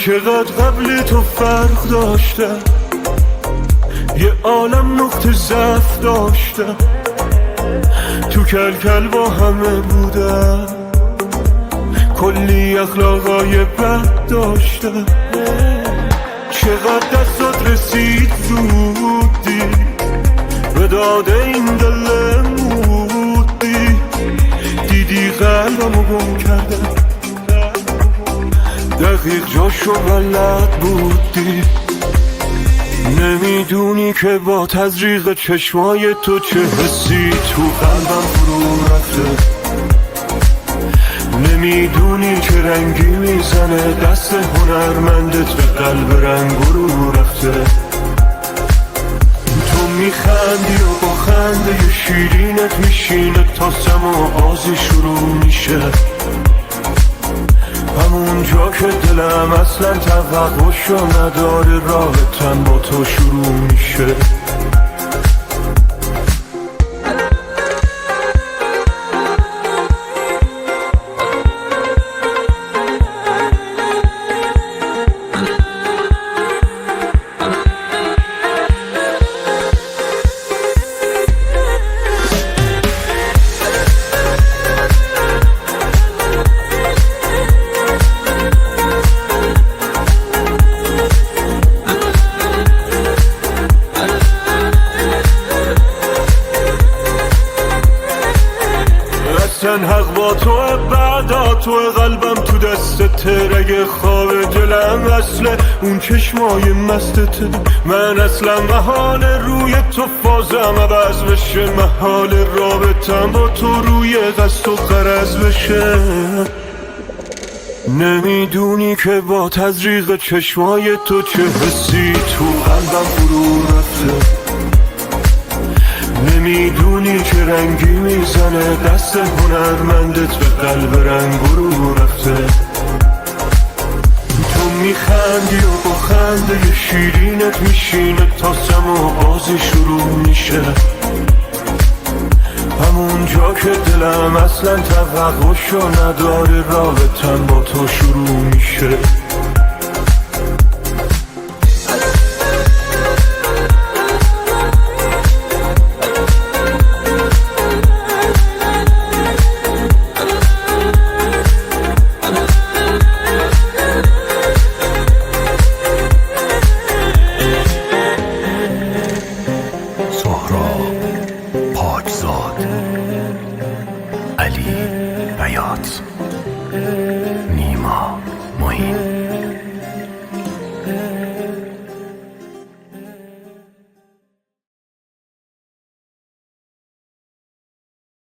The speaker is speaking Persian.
چقدر قبل تو فرق داشتم، یه عالم نقطه ضعف داشتم، تو کل با همه بودم، کلی اخلاقای بد داشتم. چقدر دستات رسید زودی به داده این دل مودی، دیدی قلبمو گم کردم، دقیق جاشو بلد بودی. نمیدونی که با تزریق چشمای تو چه حسی تو قلبم فرو رفته، نمیدونی که رنگی میزنه دست هنرمندت به قلب رنگ رو رفته. تو میخندی و با خنده شیرینت میشینه تا سما بازی شروع میشه، همونجا که دلم اصلا توقعشو نداره راحتم با تو شروع میشه. حق با تو بعدا تو قلبم تو دستت، رگ خواب دلم اصله اون چشمای مستت. من اصلا محال روی تو فازم عوض بشه، محال رابطم با تو روی قصد و غرض بشه. نمیدونی که با تزریق چشمای تو چه حسی تو قلبم فرو رفته، نمیدونی که رنگی میزنه دست هنرمندت به قلب رنگ رو رفته. تو میخندی و با خنده شیرینت میشینه تا سما بازی شروع میشه، همونجا که دلم اصلا توقعشو نداره رابطم با تو شروع میشه. پاکزاد، علی بیات، نیما معین.